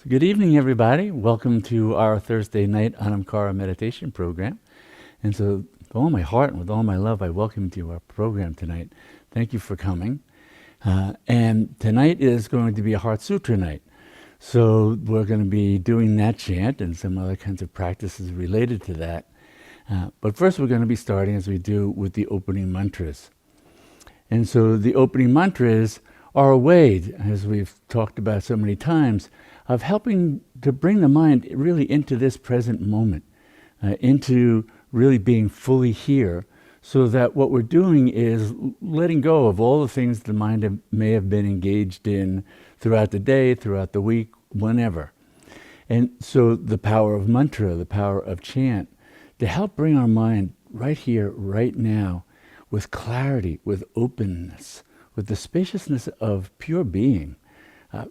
Good evening, everybody. Welcome to our Thursday night Anamkara meditation program. And so, with all my heart and with all my love, I welcome you to our program tonight. Thank you for coming. And tonight is going to be a Heart Sutra night. So we're going to be doing that chant and some other kinds of practices related to that. But first we're going to be starting, as we do, with the opening mantras. And so the opening mantras are a way, as we've talked about so many times, of helping to bring the mind really into this present moment, into really being fully here, so that what we're doing is letting go of all the things the mind may have been engaged in throughout the day, throughout the week, whenever. And so the power of mantra, the power of chant, to help bring our mind right here, right now, with clarity, with openness, with the spaciousness of pure being,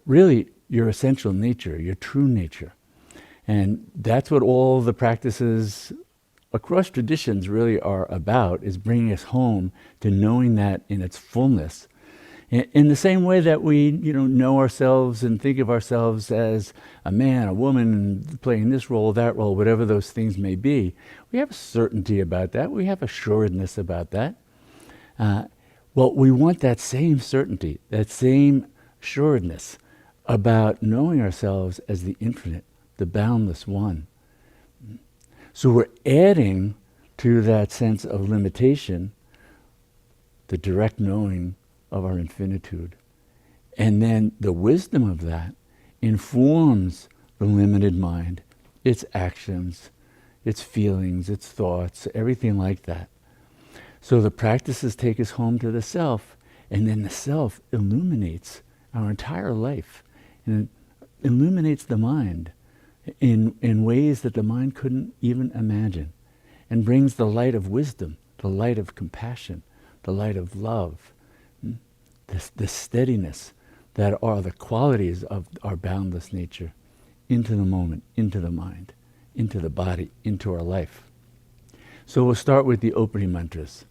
really your essential nature, your true nature. And that's what all the practices across traditions really are about, is bringing us home to knowing that in its fullness. In the same way that we, know ourselves and think of ourselves as a man, a woman, playing this role, that role, whatever those things may be, we have a certainty about that. We have assuredness about that. Well, we want that same certainty, that same assuredness about knowing ourselves as the infinite, the boundless one. So we're adding to that sense of limitation the direct knowing of our infinitude. And then the wisdom of that informs the limited mind, its actions, its feelings, its thoughts, everything like that. So the practices take us home to the self, and then the self illuminates our entire life, and it illuminates the mind in ways that the mind couldn't even imagine, and brings the light of wisdom, the light of compassion, the light of love, the steadiness that are the qualities of our boundless nature into the moment, into the mind, into the body, into our life. So we'll start with the opening mantras.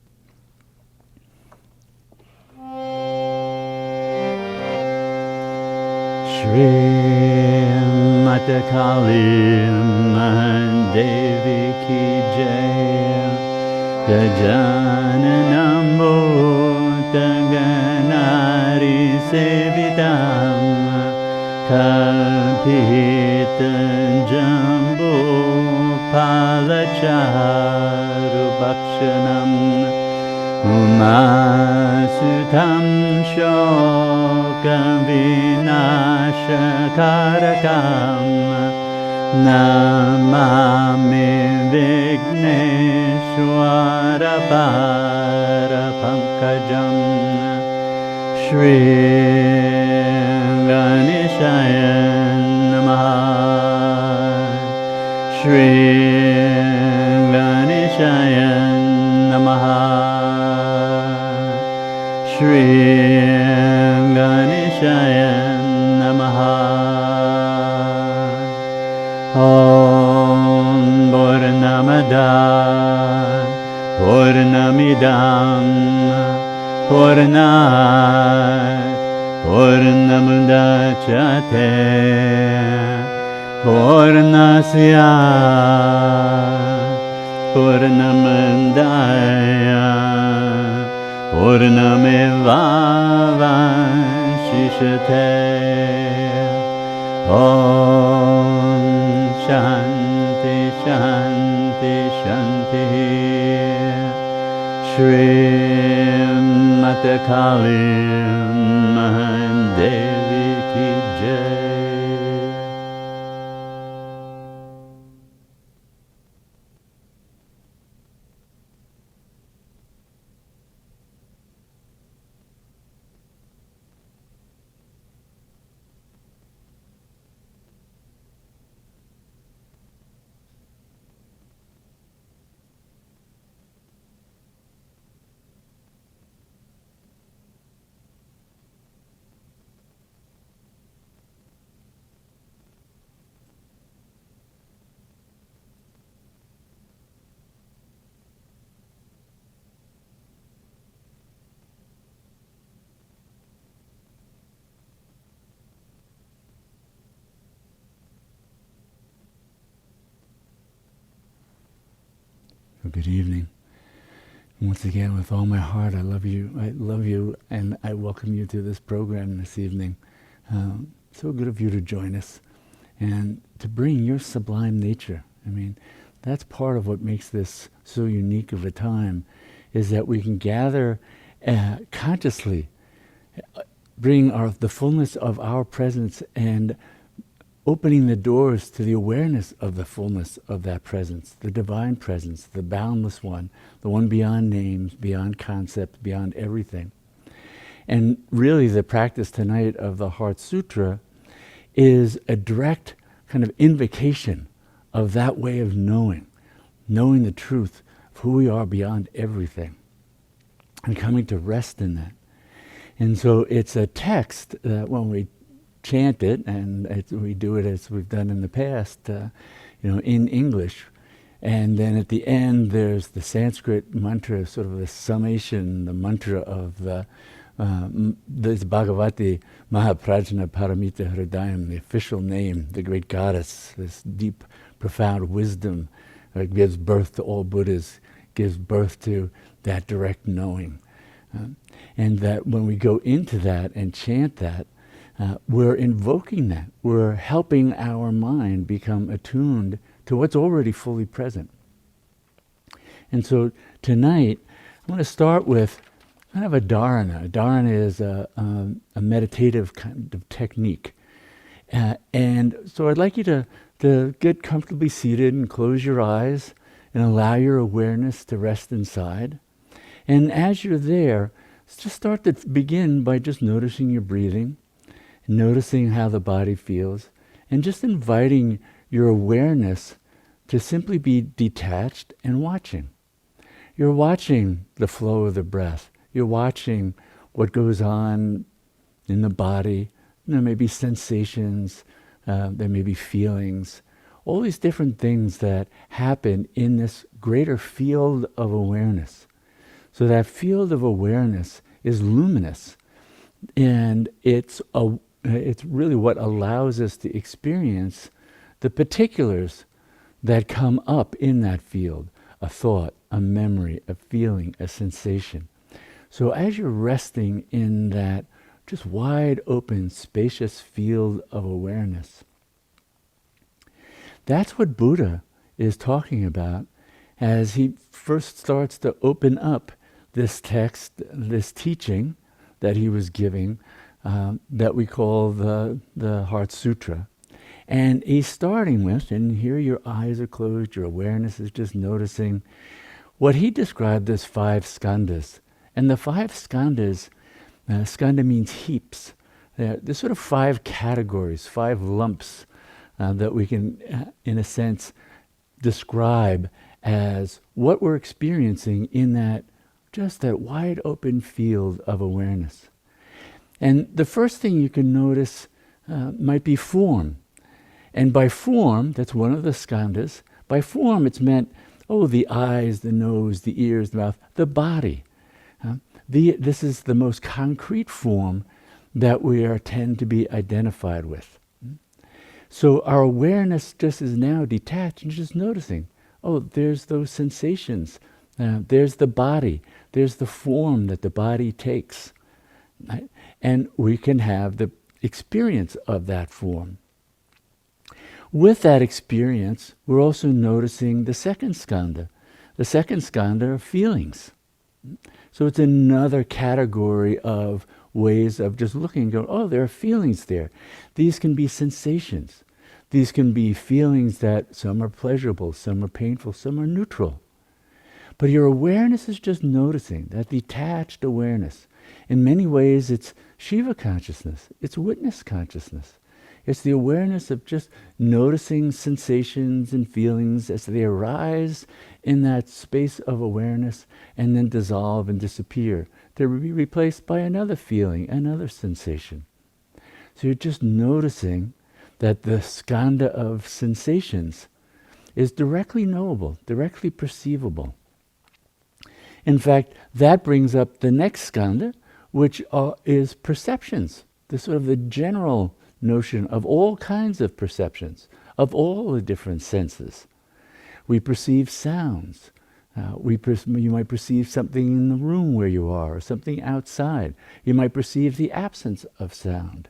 Shri Mata Kali Devi Ki Jai Gajananam Bhuta Ganari Sevitam Kalpita Jambu Palacharu Bhakshanam Umasutam Shokam Vinashakarakam Namami Vigneshwara Para Pankajam Shri Ganeshaya Namaha Shri Ganeshaya Namaha Shri Ganeshaya Namaha. Om Purnamada Purnamidam Purnat Purnamudachyate Purnasya Purnamandaya Purnamevavanshishyate. Om Shanti Shanti Shanti. Shri Mata Kali Devi Ki Jai. Good evening. Once again, with all my heart, I love you, and I welcome you to this program this evening. So good of you to join us and to bring your sublime nature. I mean, that's part of what makes this so unique of a time, is that we can gather consciously, bring the fullness of our presence and opening the doors to the awareness of the fullness of that presence, the divine presence, the boundless one, the one beyond names, beyond concepts, beyond everything. And really the practice tonight of the Heart Sutra is a direct kind of invocation of that way of knowing the truth of who we are beyond everything, and coming to rest in that. And so it's a text that when we chant it, and we do it as we've done in the past, in English. And then at the end, there's the Sanskrit mantra, sort of the summation, the mantra of this Bhagavati Mahaprajna Paramita Hridayam, the official name, the great goddess, this deep, profound wisdom that gives birth to all Buddhas, gives birth to that direct knowing. And that when we go into that and chant that, we're invoking that. We're helping our mind become attuned to what's already fully present. And so tonight, I'm going to start with kind of a dharana. A dharana is a meditative kind of technique. And so I'd like you to get comfortably seated and close your eyes and allow your awareness to rest inside. And as you're there, just start to begin by just noticing your breathing, noticing how the body feels, and just inviting your awareness to simply be detached and watching. You're watching the flow of the breath. You're watching what goes on in the body. There may be sensations, there may be feelings, all these different things that happen in this greater field of awareness. So that field of awareness is luminous, and it's really what allows us to experience the particulars that come up in that field, a thought, a memory, a feeling, a sensation. So as you're resting in that just wide open, spacious field of awareness, that's what Buddha is talking about as he first starts to open up this text, this teaching that he was giving, that we call the Heart Sutra. And he's starting with, and here your eyes are closed, your awareness is just noticing what he described as 5 skandhas. And the 5 skandhas, skandha means heaps. There's sort of 5 categories, 5 lumps that we can, in a sense, describe as what we're experiencing in that wide open field of awareness. And the first thing you can notice might be form. And by form, that's one of the skandhas. By form, it's meant, the eyes, the nose, the ears, the mouth, the body. This is the most concrete form that we tend to be identified with. So our awareness just is now detached and just noticing, there's those sensations. There's the body. There's the form that the body takes. Right? And we can have the experience of that form. With that experience, we're also noticing the second skandha. The second skandha are feelings. So it's another category of ways of just looking and going, there are feelings there. These can be sensations. These can be feelings that some are pleasurable, some are painful, some are neutral. But your awareness is just noticing, that detached awareness. In many ways, it's Shiva consciousness. It's witness consciousness. It's the awareness of just noticing sensations and feelings as they arise in that space of awareness and then dissolve and disappear, to be replaced by another feeling, another sensation. So you're just noticing that the skandha of sensations is directly knowable, directly perceivable. In fact, that brings up the next skandha, which is perceptions, the sort of the general notion of all kinds of perceptions, of all the different senses. We perceive sounds, You might perceive something in the room where you are, or something outside. You might perceive the absence of sound.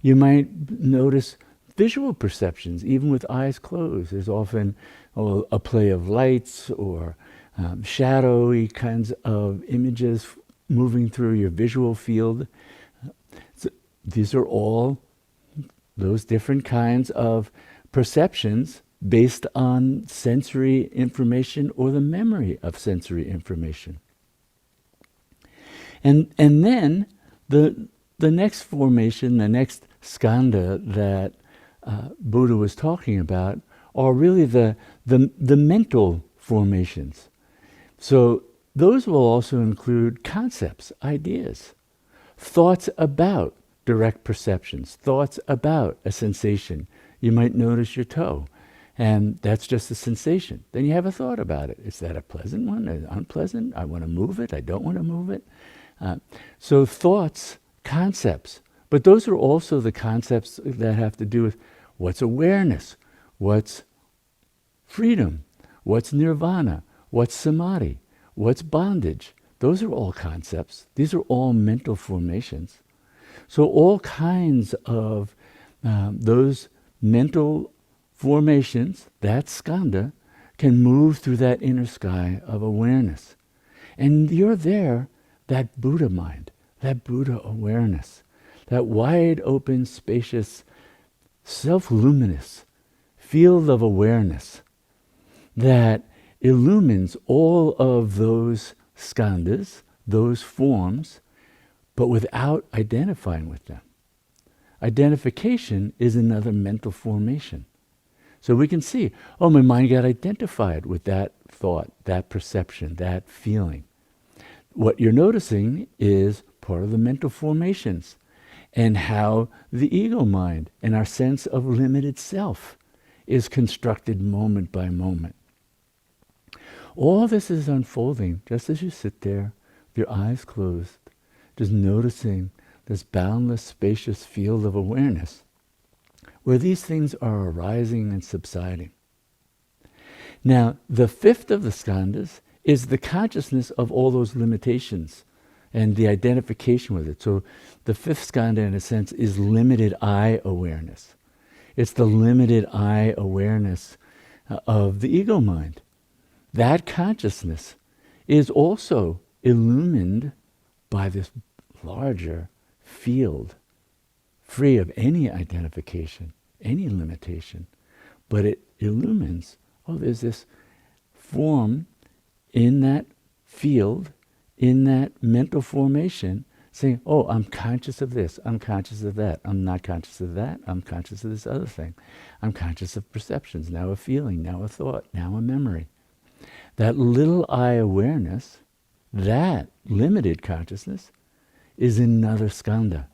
You might notice visual perceptions, even with eyes closed. There's often a play of lights or shadowy kinds of images moving through your visual field. So these are all those different kinds of perceptions based on sensory information or the memory of sensory information. And then the next formation, the next skandha that Buddha was talking about are really the mental formations. So those will also include concepts, ideas, thoughts about direct perceptions, thoughts about a sensation. You might notice your toe, and that's just a sensation. Then you have a thought about it. Is that a pleasant one, an unpleasant? I want to move it, I don't want to move it. So thoughts, concepts, but those are also the concepts that have to do with what's awareness, what's freedom, what's nirvana, what's samadhi, what's bondage. Those are all concepts. These are all mental formations. So all kinds of those mental formations, that skandha, can move through that inner sky of awareness. And you're there, that Buddha mind, that Buddha awareness, that wide open, spacious, self-luminous field of awareness that illumines all of those skandhas, those forms, but without identifying with them. Identification is another mental formation. So we can see, oh, my mind got identified with that thought, that perception, that feeling. What you're noticing is part of the mental formations and how the ego mind and our sense of limited self is constructed moment by moment. All this is unfolding just as you sit there with your eyes closed, just noticing this boundless, spacious field of awareness where these things are arising and subsiding. Now, the fifth of the skandhas is the consciousness of all those limitations and the identification with it. So the fifth skandha, in a sense, is limited I awareness. It's the limited I awareness of the ego mind. That consciousness is also illumined by this larger field, free of any identification, any limitation. But it illumines, oh, there's this form in that field, in that mental formation, saying, oh, I'm conscious of this, I'm conscious of that, I'm not conscious of that, I'm conscious of this other thing. I'm conscious of perceptions, now a feeling, now a thought, now a memory. That little I awareness, that limited consciousness, is another skandha.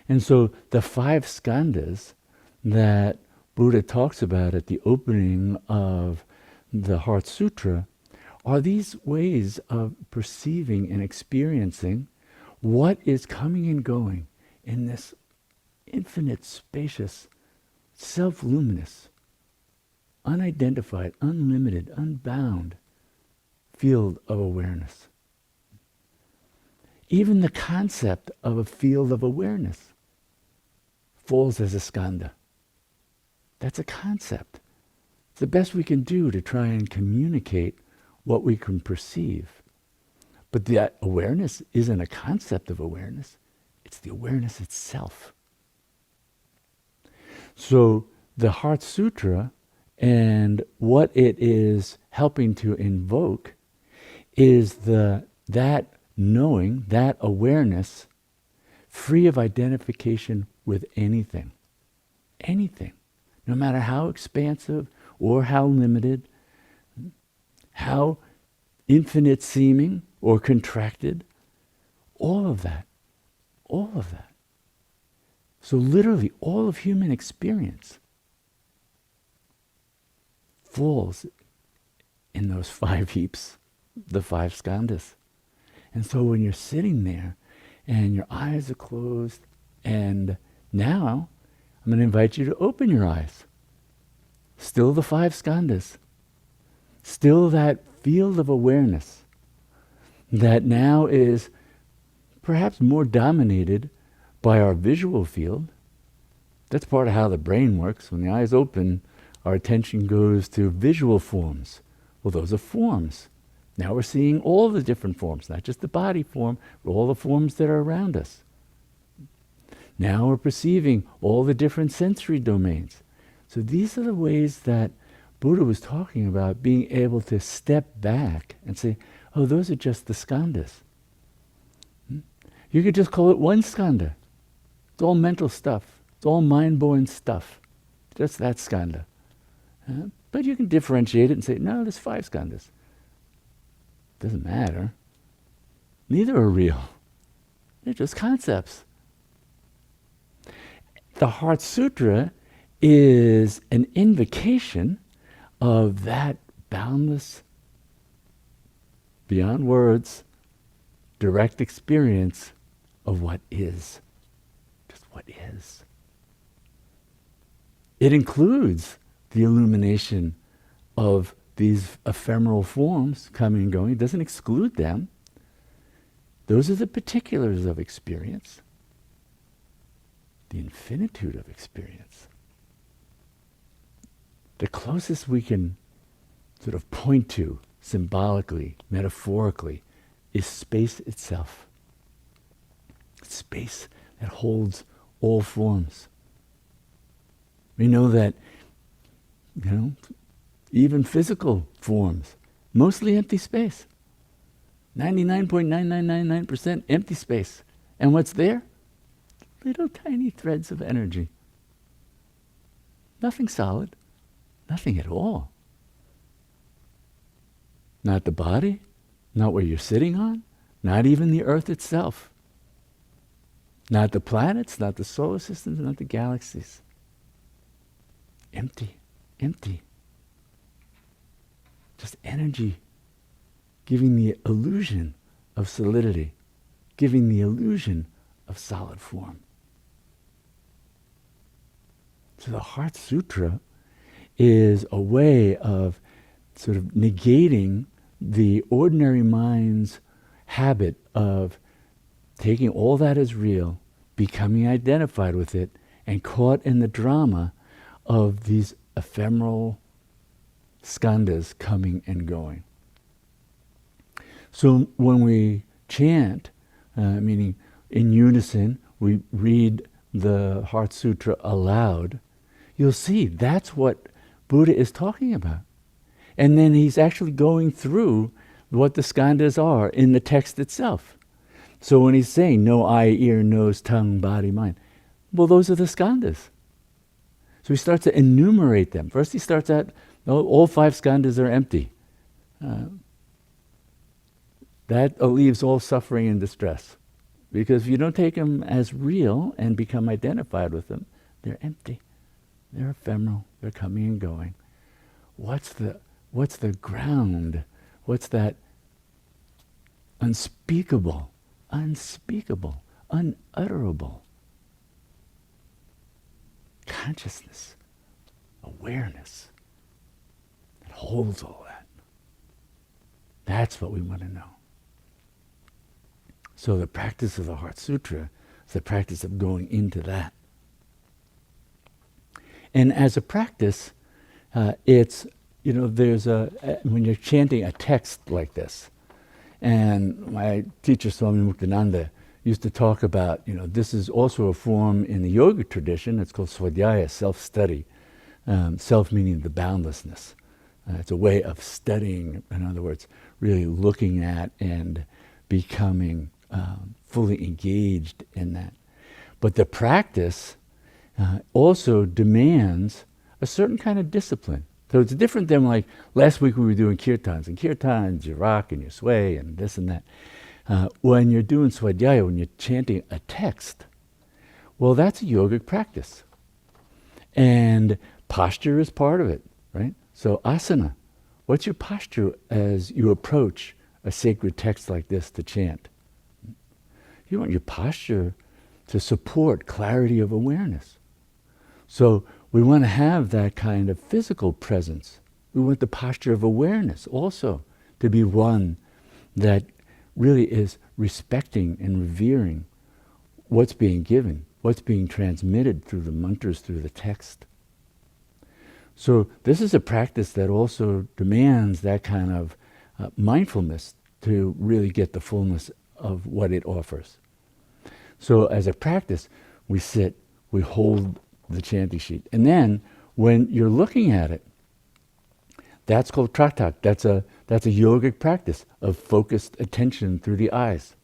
And so the 5 skandhas that Buddha talks about at the opening of the Heart Sutra are these ways of perceiving and experiencing what is coming and going in this infinite, spacious, self-luminous, unidentified, unlimited, unbound field of awareness. Even the concept of a field of awareness falls as a skandha. That's a concept. It's the best we can do to try and communicate what we can perceive. But that awareness isn't a concept of awareness. It's the awareness itself. So the Heart Sutra and what it is helping to invoke is that knowing, that awareness, free of identification with anything. Anything. No matter how expansive or how limited, how infinite seeming or contracted, all of that. All of that. So literally all of human experience falls in those 5 heaps, the 5 skandhas. And so when you're sitting there and your eyes are closed, and now I'm going to invite you to open your eyes. Still the 5 skandhas. Still that field of awareness that now is perhaps more dominated by our visual field. That's part of how the brain works. When the eyes open, our attention goes to visual forms. Well, those are forms. Now we're seeing all the different forms, not just the body form, but all the forms that are around us. Now we're perceiving all the different sensory domains. So these are the ways that Buddha was talking about being able to step back and say, oh, those are just the skandhas. You could just call it one skandha. It's all mental stuff. It's all mind-born stuff. Just that skandha. But you can differentiate it and say, no, there's 5 skandhas. Doesn't matter. Neither are real. They're just concepts. The Heart Sutra is an invocation of that boundless, beyond words, direct experience of what is. Just what is. It includes the illumination of these ephemeral forms coming and going. It doesn't exclude them. Those are the particulars of experience. The infinitude of experience. The closest we can sort of point to, symbolically, metaphorically, is space itself. Space that holds all forms. We know that, even physical forms, mostly empty space. 99.9999% empty space. And what's there? Little tiny threads of energy. Nothing solid. Nothing at all. Not the body, not what you're sitting on, not even the earth itself. Not the planets, not the solar systems, not the galaxies. Empty, empty. Just energy, giving the illusion of solidity, giving the illusion of solid form. So the Heart Sutra is a way of sort of negating the ordinary mind's habit of taking all that as real, becoming identified with it, and caught in the drama of these ephemeral skandhas coming and going. So when we chant, meaning in unison, we read the Heart Sutra aloud, you'll see that's what Buddha is talking about. And then he's actually going through what the skandhas are in the text itself. So when he's saying no eye, ear, nose, tongue, body, mind, well, those are the skandhas. So he starts to enumerate them. First he starts at, all 5 skandhas are empty. That alleviates all suffering and distress. Because if you don't take them as real and become identified with them, they're empty. They're ephemeral. They're coming and going. What's the ground? What's that unspeakable, unutterable consciousness, awareness that holds all that? That's what we want to know. So the practice of the Heart Sutra is the practice of going into that. And as a practice, it's, there's when you're chanting a text like this, and my teacher Swami Muktananda used to talk about, this is also a form in the yoga tradition. It's called swadhyaya, self-study. Self meaning the boundlessness. It's a way of studying, in other words, really looking at and becoming fully engaged in that. But the practice also demands a certain kind of discipline. So it's different than like last week we were doing kirtans. And kirtans, you rock and you sway and this and that. When you're doing swadhyaya, when you're chanting a text, well, that's a yogic practice. And posture is part of it, right? So asana, what's your posture as you approach a sacred text like this to chant? You want your posture to support clarity of awareness. So we want to have that kind of physical presence. We want the posture of awareness also to be one that really is respecting and revering what's being given, what's being transmitted through the mantras, through the text. So this is a practice that also demands that kind of mindfulness to really get the fullness of what it offers. So as a practice, we sit, we hold the chanting sheet. And then when you're looking at it, that's called tratak. That's a yogic practice of focused attention through the eyes.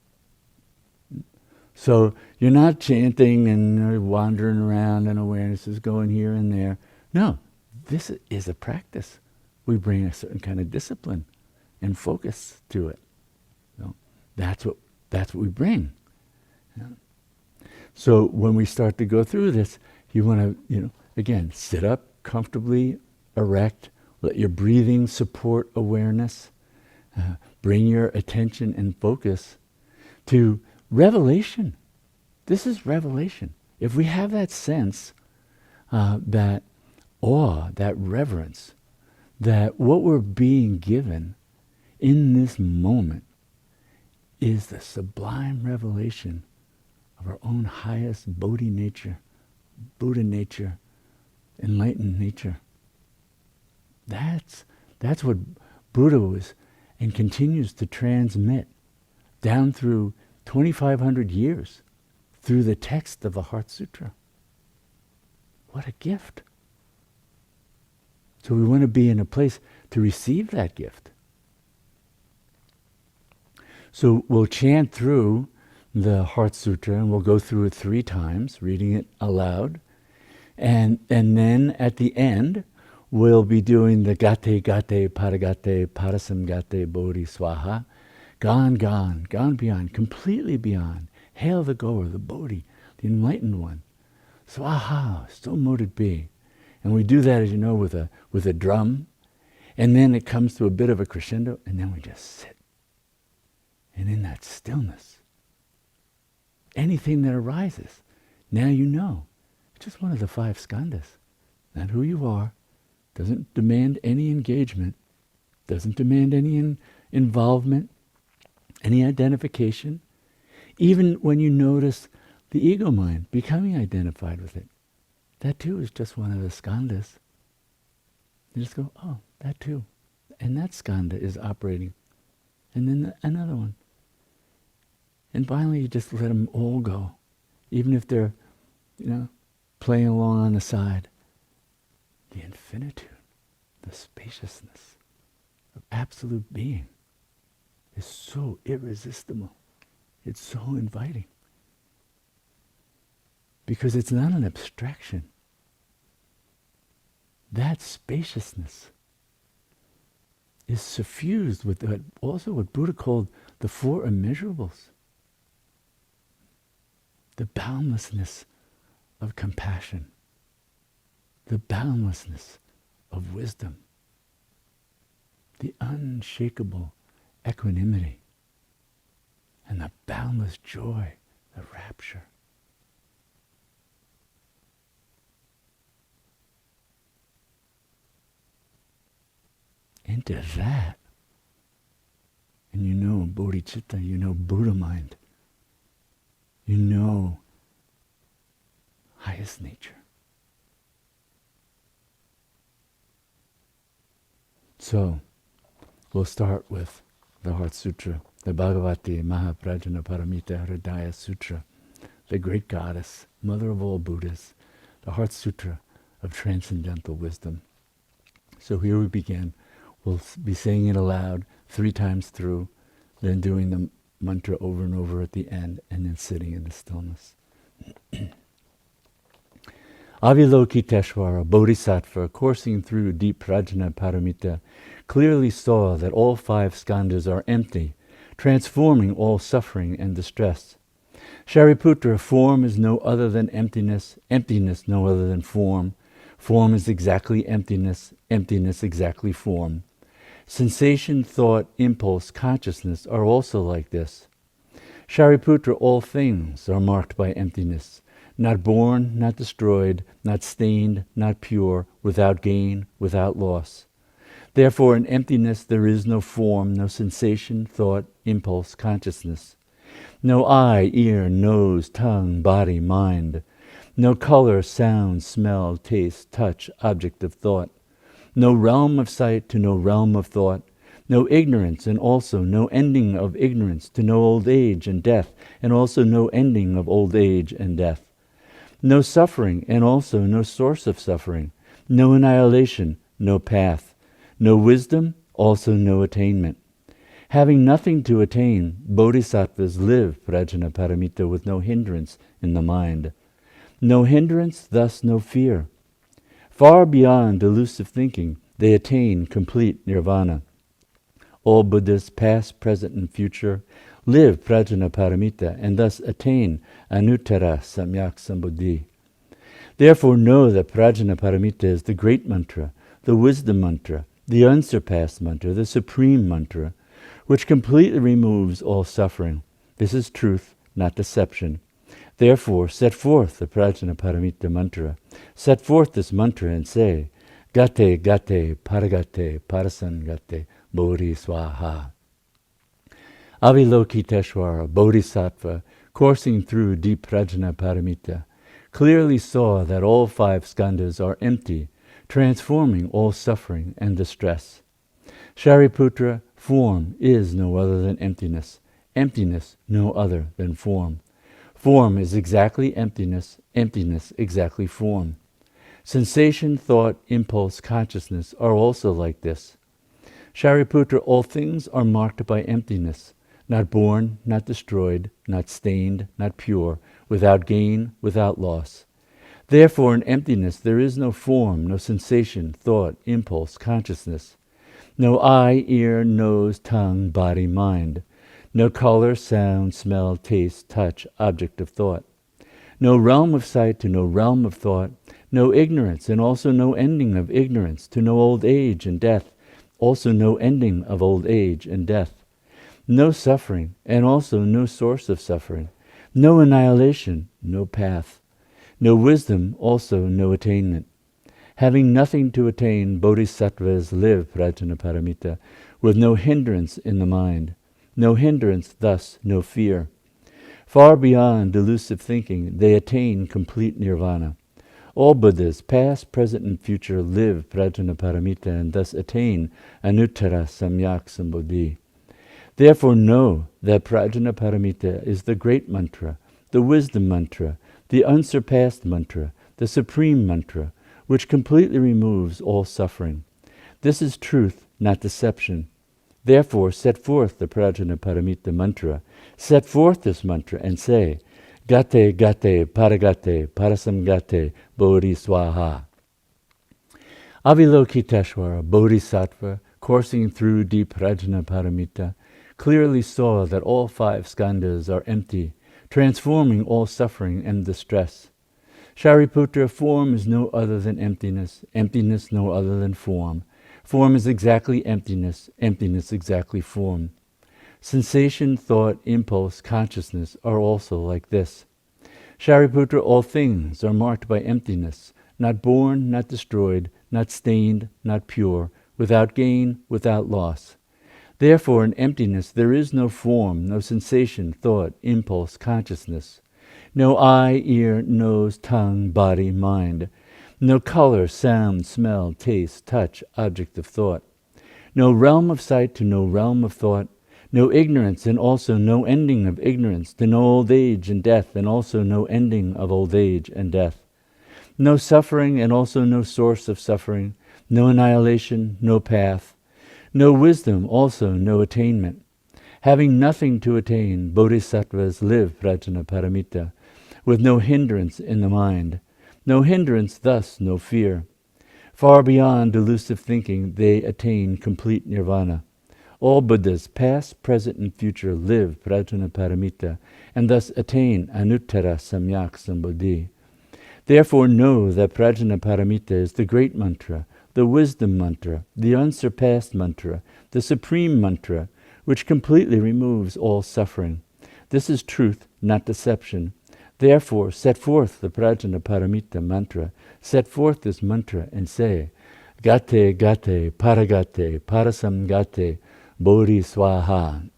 So you're not chanting and wandering around and awareness is going here and there. No, this is a practice. We bring a certain kind of discipline and focus to it. So that's what we bring. Yeah. So when we start to go through this, you want to, again, sit up comfortably, erect, let your breathing support awareness, bring your attention and focus to revelation. This is revelation. If we have that sense, that awe, that reverence, that what we're being given in this moment is the sublime revelation of our own highest Bodhi nature, Buddha nature, enlightened nature. That's what Buddha was and continues to transmit down through 2,500 years through the text of the Heart Sutra. What a gift. So we want to be in a place to receive that gift. So we'll chant through the Heart Sutra and we'll go through it 3 times, reading it aloud. And then at the end, we'll be doing the gate, gate, paragate, parasamgate, bodhi, swaha. Gone beyond, completely beyond. Hail the goer, the bodhi, the enlightened one. Swaha, so mote it be. And we do that, as you know, with a drum. And then it comes to a bit of a crescendo, and then we just sit. And in that stillness, anything that arises, now you know. It's just one of the 5 skandhas. Not who you are. Doesn't demand any engagement. Doesn't demand any involvement, any identification. Even when you notice the ego mind becoming identified with it. That too is just one of the skandhas. You just go, oh, that too. And that skandha is operating. And then another one. And finally you just let them all go. Even if they're, playing along on the side. The infinitude, the spaciousness of absolute being is so irresistible. It's so inviting. Because it's not an abstraction. That spaciousness is suffused with also what Buddha called the 4 immeasurables. The boundlessness of compassion. The boundlessness of wisdom. The unshakable equanimity. And the boundless joy, the rapture. Into that, and you know bodhicitta, you know Buddha mind, you know highest nature. So, we'll start with the Heart Sutra, the Bhagavati Mahaprajna Paramita Hridaya Sutra, the great goddess, mother of all Buddhas, the Heart Sutra of transcendental wisdom. So here we begin. We'll be saying it aloud 3 times through, then doing the mantra over and over at the end, and then sitting in the stillness. Avalokiteshvara, Bodhisattva, coursing through deep prajna paramita, clearly saw that all 5 skandhas are empty, transforming all suffering and distress. Shariputra, form is no other than emptiness, emptiness no other than form. Form is exactly emptiness, emptiness exactly form. Sensation, thought, impulse, consciousness are also like this. Shariputra, all things are marked by emptiness, not born, not destroyed, not stained, not pure, without gain, without loss. Therefore, in emptiness there is no form, no sensation, thought, impulse, consciousness. No eye, ear, nose, tongue, body, mind. No color, sound, smell, taste, touch, object of thought. No realm of sight to no realm of thought. No ignorance, and also no ending of ignorance to no old age and death, and also no ending of old age and death. No suffering, and also no source of suffering. No annihilation, no path. No wisdom, also no attainment. Having nothing to attain, bodhisattvas live prajna paramita with no hindrance in the mind. No hindrance, thus no fear. Far beyond elusive thinking, they attain complete nirvana. All Buddhas, past, present, and future, live prajna paramita and thus attain anuttara samyak sambuddhi. Therefore know that prajna paramita is the great mantra, the wisdom mantra, the unsurpassed mantra, the supreme mantra, which completely removes all suffering. This is truth, not deception. Therefore, set forth the prajna paramita mantra. Set forth this mantra and say, Gate, gate, paragate, parasangate, bodhi swaha. Avilokiteshvara, bodhisattva, coursing through deep prajna paramita, clearly saw that all 5 skandhas are empty, transforming all suffering and distress. Shariputra, form is no other than emptiness, emptiness no other than form. Form is exactly emptiness, emptiness exactly form. Sensation, thought, impulse, consciousness are also like this. Shariputra, all things are marked by emptiness, not born, not destroyed, not stained, not pure, without gain, without loss. Therefore in emptiness there is no form, no sensation, thought, impulse, consciousness. No eye, ear, nose, tongue, body, mind. No color, sound, smell, taste, touch, object of thought. No realm of sight to no realm of thought. No ignorance, and also no ending of ignorance to no old age and death. Also no ending of old age and death. No suffering, and also no source of suffering. No annihilation, no path. No wisdom, also no attainment. Having nothing to attain, bodhisattvas live prajna paramita with no hindrance in the mind. No hindrance, thus no fear. Far beyond delusive thinking, they attain complete nirvana. All Buddhas, past, present, and future, live prajna paramita and thus attain anuttara samyak sambuddhi. Therefore know that prajna paramita is the great mantra, the wisdom mantra, the unsurpassed mantra, the supreme mantra, which completely removes all suffering. This is truth, not deception. Therefore set forth the prajna paramita mantra. Set forth this mantra and say, Gate, gate, paragate, parasamgate, bodhi swaha. Avilokiteshvara, bodhisattva, coursing through deep prajna paramita, clearly saw that all 5 skandhas are empty, transforming all suffering and distress. Shariputra, form is no other than emptiness, emptiness no other than form. Form is exactly emptiness, emptiness exactly form. Sensation, thought, impulse, consciousness are also like this. Shariputra, all things are marked by emptiness, not born, not destroyed, not stained, not pure, without gain, without loss. Therefore in emptiness there is no form, no sensation, thought, impulse, consciousness. No eye, ear, nose, tongue, body, mind. No color, sound, smell, taste, touch, object of thought. No realm of sight to no realm of thought. No ignorance, and also no ending of ignorance to no old age and death, and also no ending of old age and death. No suffering, and also no source of suffering. No annihilation, no path. No wisdom, also no attainment. Having nothing to attain, bodhisattvas live prajna paramita with no hindrance in the mind. No hindrance, thus no fear. Far beyond delusive thinking, they attain complete nirvana. All Buddhas, past, present, and future, live prajna paramita and thus attain anuttara samyak sambuddhi. Therefore know that prajna paramita is the great mantra, the wisdom mantra, the unsurpassed mantra, the supreme mantra, which completely removes all suffering. This is truth, not deception. Therefore set forth the prajna paramita mantra. Set forth this mantra and say, Gate, gate, paragate, parasamgate, bodhi swaha.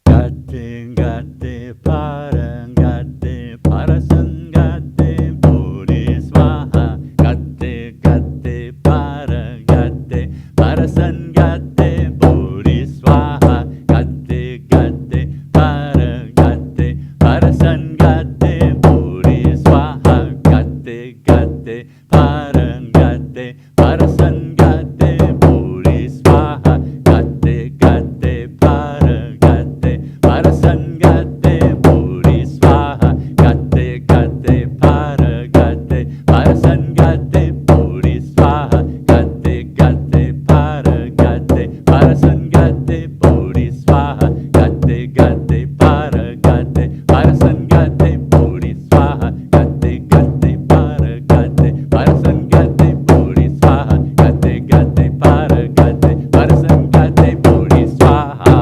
Gate, gate, paragate, parasamgate, bodhi swaha. Gate, gate, paragate, parasamgate, bodhi swaha. Gate, gate, paragate, parasamgate, bodhi swaha. Gate, gate, paragate, parasamgate, bodhi swaha. Gate, gate, paragate, parasangate, bodhi swaha. Gate, gate, paragate, parasangate, bodhi swaha. Gate, gate, paragate, parasangate, bodhi swaha. Gate, gate, paragate, parasangate, bodhi swaha. Gate, gate, paragate, parasangate, bodhi swaha. Gate, gate, paragate, parasangate, bodhi swaha.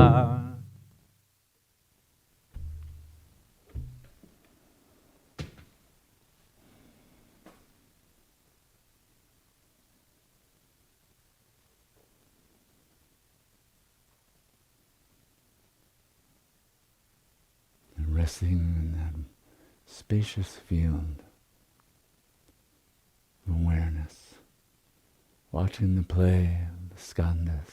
And resting in that spacious field of awareness, watching the play of the skandhas,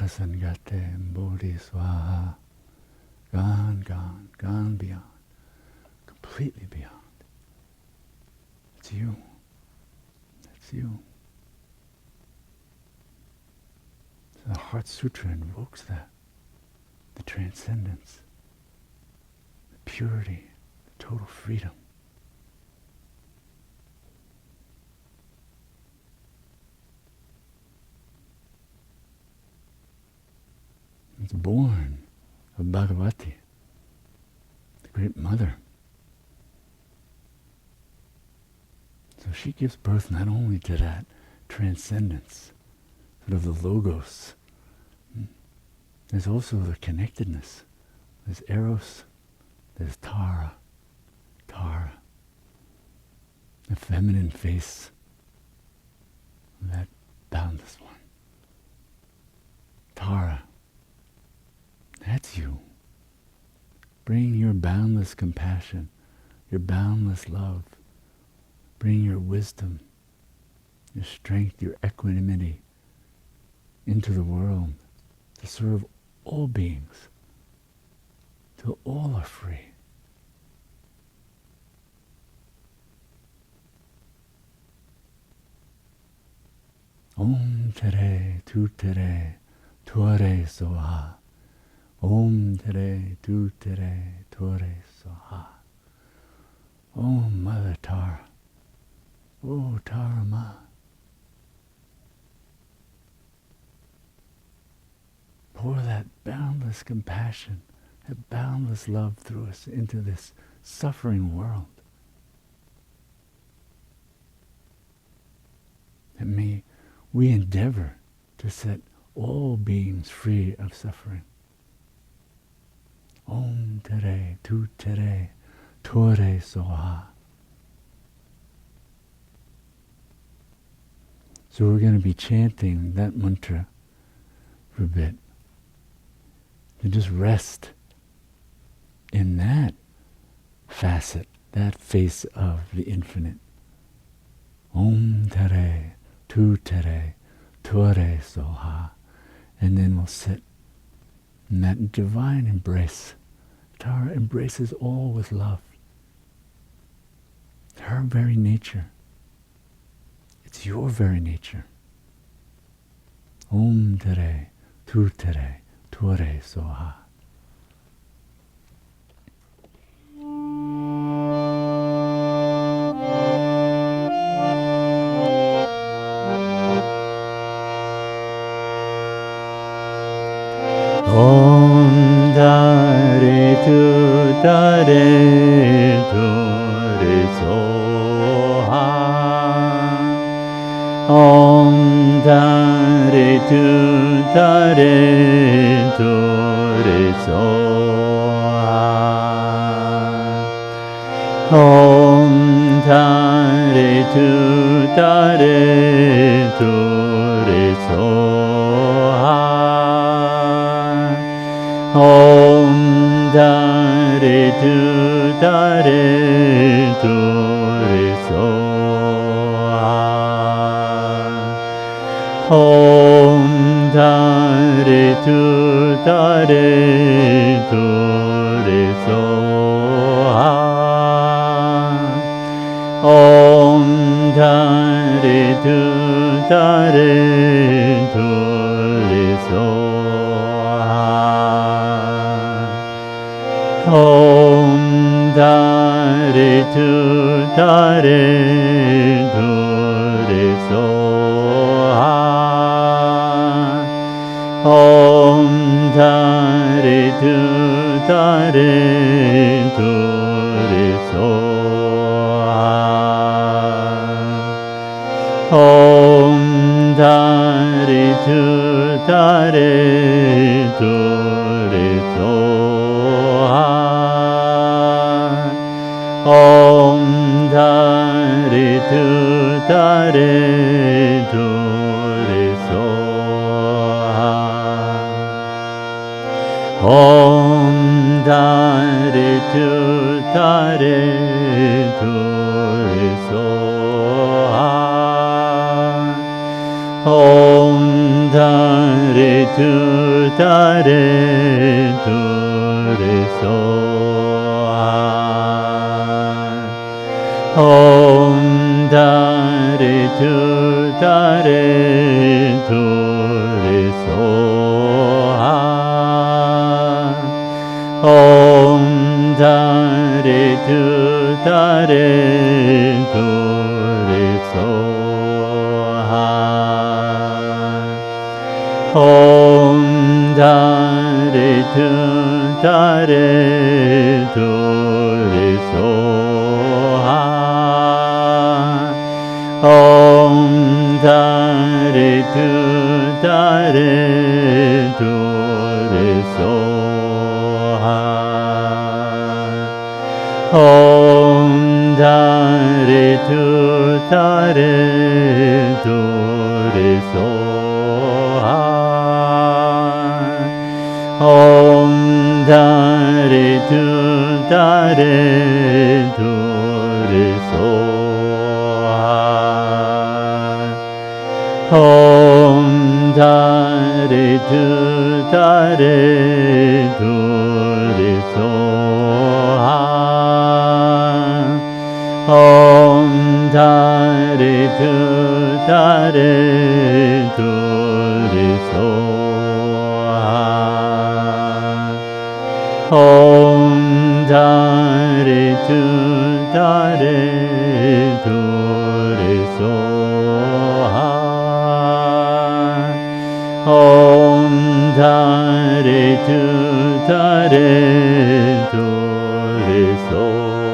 Arasangate Bodhi Swaha. Gone, gone, gone beyond. Completely beyond. It's you. That's you. So the Heart Sutra invokes that. The transcendence. The purity. The total freedom. It's born of Bhagavati, the great mother. So she gives birth not only to that transcendence, sort of the logos. There's also the connectedness. There's eros, there's Tara, Tara. The feminine face of that boundless one. Tara. That's you. Bring your boundless compassion, your boundless love. Bring your wisdom, your strength, your equanimity into the world to serve all beings till all are free. Om Tare Tuttare Ture Soha. Om Tare Tuttare Ture Soha. Oh Mother Tara. Oh Tara Ma. Pour that boundless compassion, that boundless love through us into this suffering world. That may we endeavor to set all beings free of suffering. Om Tare Tuttare Ture Soha. So we're going to be chanting that mantra for a bit. And just rest in that facet, that face of the infinite. Om Tare Tuttare Ture Soha. And then we'll sit in that divine embrace. Tara embraces all with love. Her very nature. It's your very nature. Om Tare Tuttare Ture Soha. Om Tare Tuttare Ture Soha. Om Tare Tuttare Ture Soha. Om Tare Tuttare Ture Soha. Om Tare Tuttare Ture Soha. Om Tare Tuttare Ture Soha. Om Tare Tuttare Ture Soha. Om Tare Tuttare Ture Soha. Om Tare Tuttare Ture Soha. Om Tare Tuttare Ture Soha. Om Tare Tuttare Ture Soha. Om Tare Tuttare Ture Soha. Om Tare Tare Tuttare Ture Soha. Om Tare Tuttare Ture Soha. Om Tare Tuttare Ture Soha. Om Tare Tuttare Ture Soha. Om Tare Tuttare Ture Soha. Om Tare Tuttare Ture Soha. Om Tare Tuttare Ture Soha. Om Tare Tuttare Ture Soha. Om Tare Tuttare Ture Soha. Om Tare Tuttare Ture Soha. Om Tare Tuttare Ture Soha.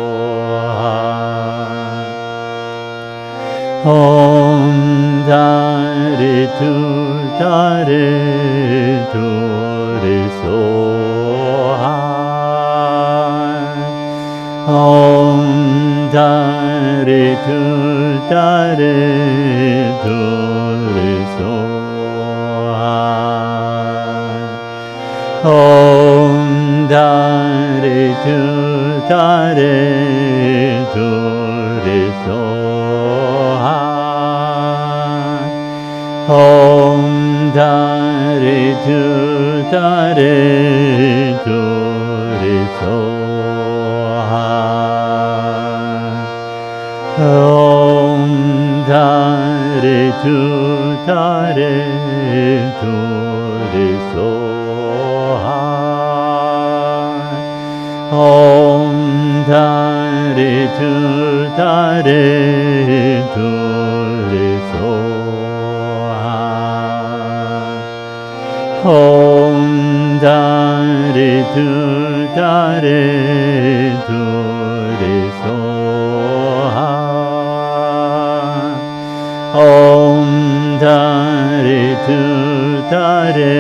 Om Tare Tuttare Ture Soha. Om Tare Tuttare Ture Soha. Om Tare Tuttare Ture Soha. Om Tare Tuttare Ture Soha. Om Tare Tuttare Ture Soha. Om Tare Tuttare Ture Soha. Om Tare Tuttare Ture Soha. Om Tare Tuttare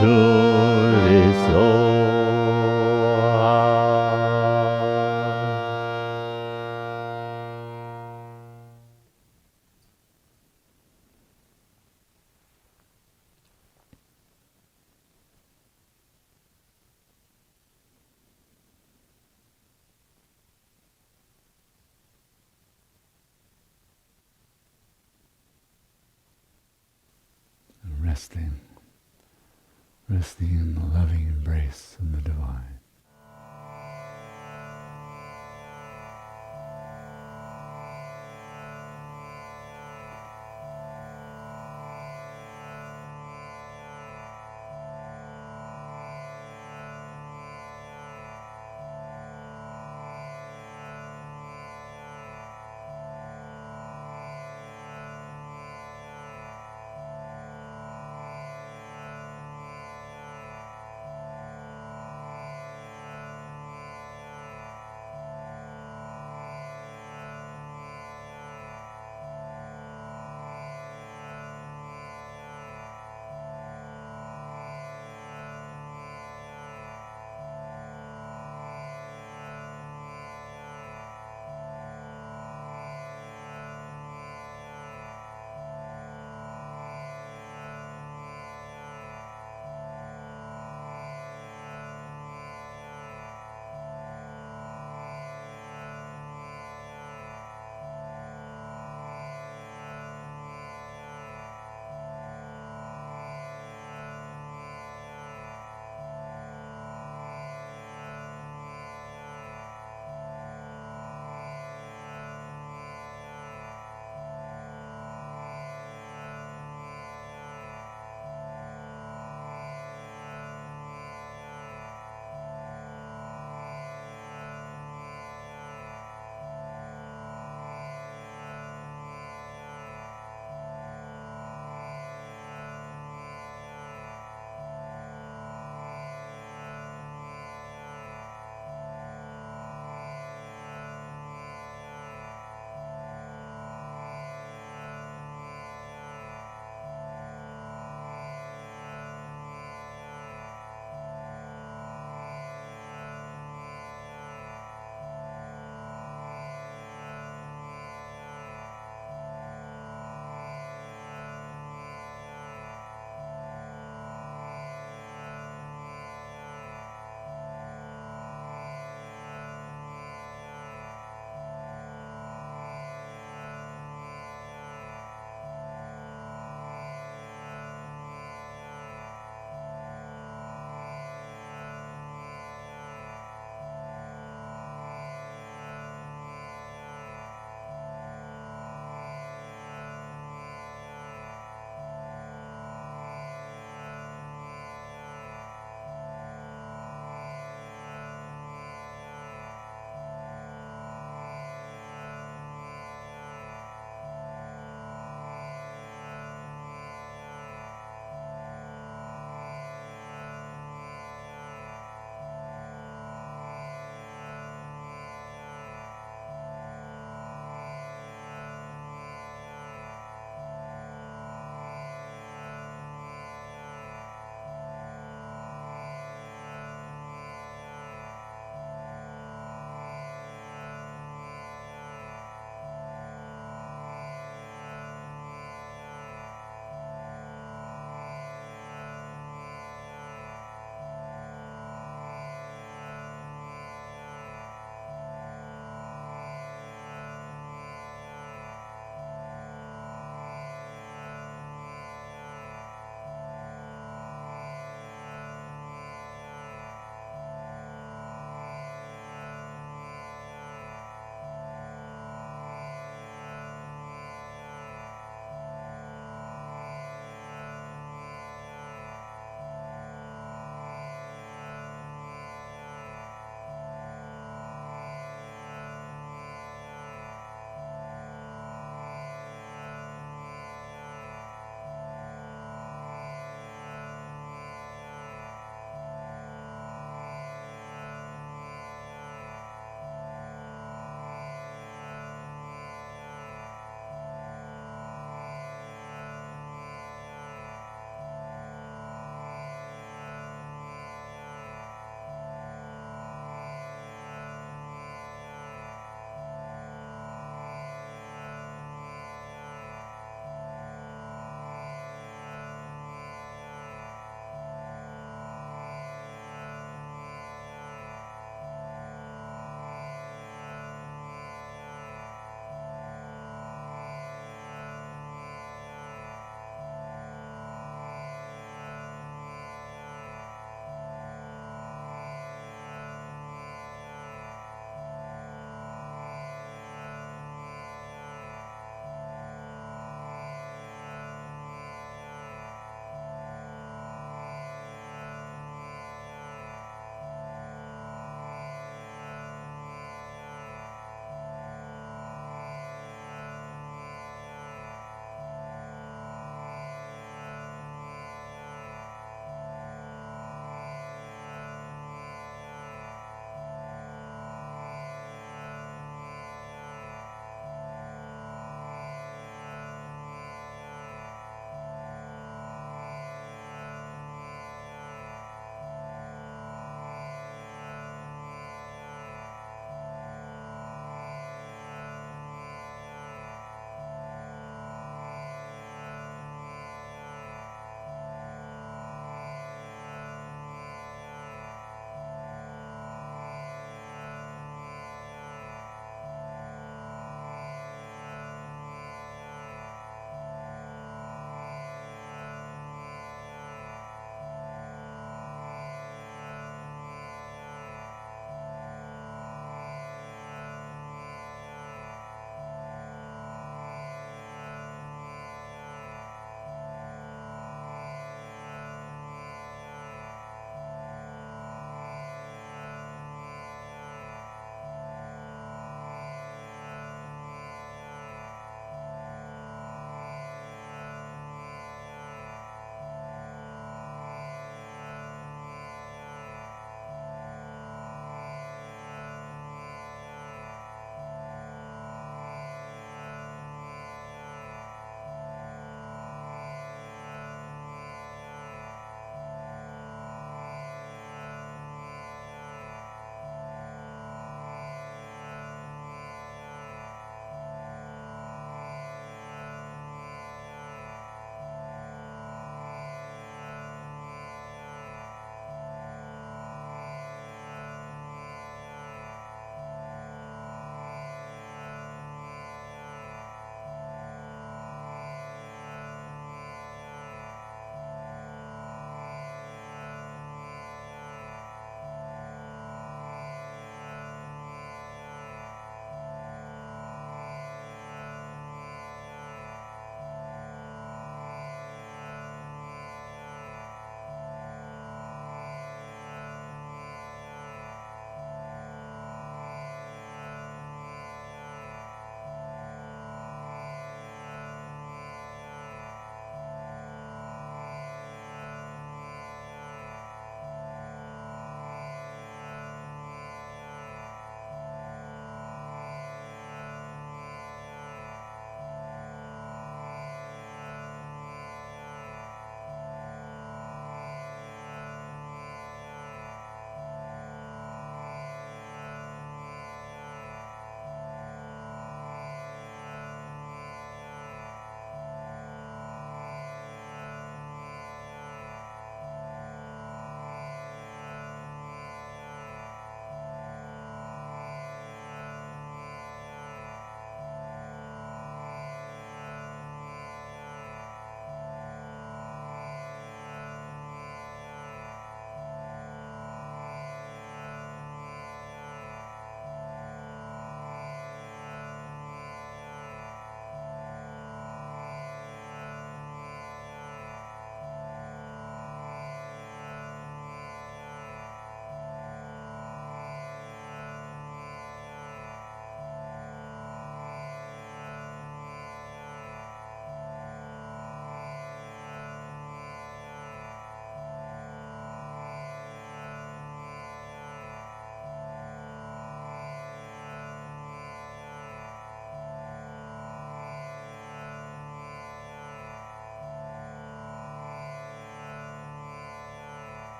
Ture Soha. Resting in the loving embrace of the divine.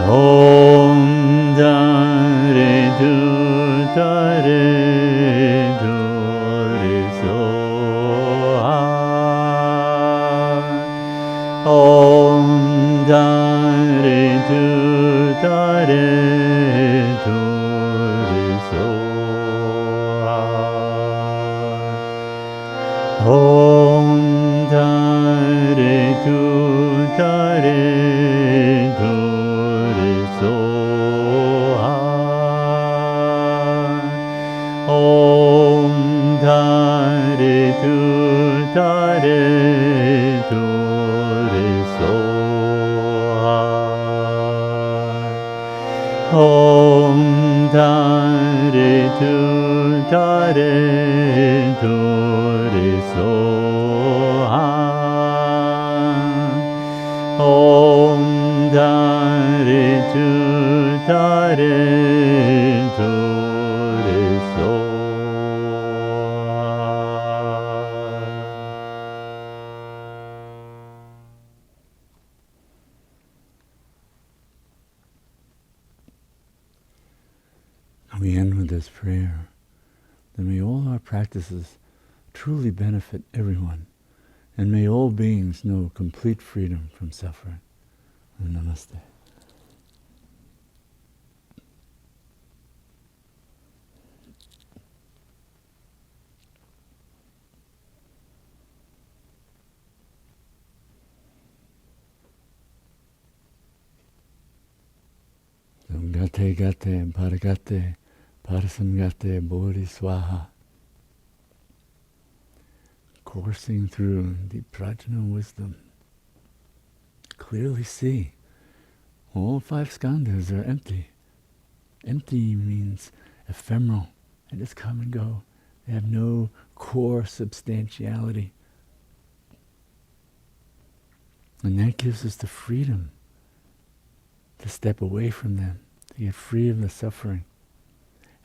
Om Tare Tuttare Ture Soha. Om Tare Tuttare Ture Soha. Om Tare Tuttare Ture Soha. Om Tare Tuttare Ture Soha. Om Tare Tuttare Ture Soha. Om Tare Tuttare Ture Soha. We end with this prayer. That may all our practices truly benefit everyone, and may all beings know complete freedom from suffering. Namaste. Gate gate paragate parasamgate bodhi swaha. Coursing through the prajna wisdom, clearly see all five skandhas are empty. Empty means ephemeral. They just come and go. They have no core substantiality. And that gives us the freedom to step away from them, to get free of the suffering,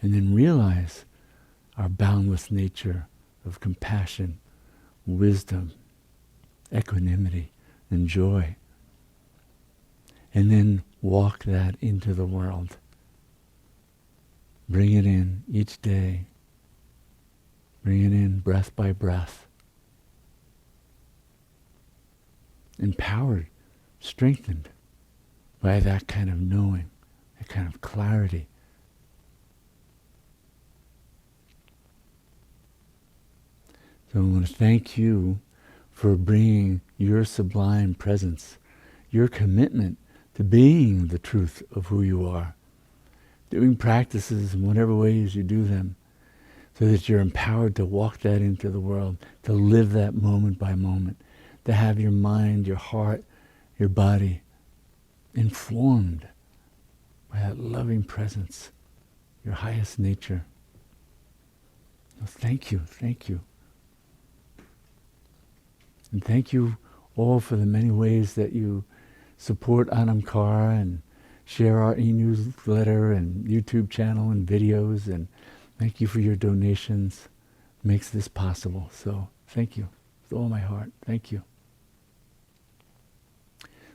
and then realize our boundless nature of compassion, wisdom, equanimity, and joy. And then walk that into the world. Bring it in each day. Bring it in breath by breath. Empowered, strengthened by that kind of knowing, that kind of clarity. So I want to thank you for bringing your sublime presence, your commitment to being the truth of who you are, doing practices in whatever ways you do them, so that you're empowered to walk that into the world, to live that moment by moment, to have your mind, your heart, your body informed by that loving presence, your highest nature. Well, thank you, thank you. And thank you all for the many ways that you support Anamkara and share our e-newsletter and YouTube channel and videos, and thank you for your donations. It makes this possible. So thank you with all my heart. Thank you.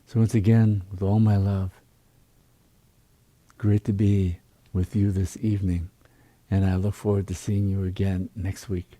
So once again, with all my love, great to be with you this evening, and I look forward to seeing you again next week.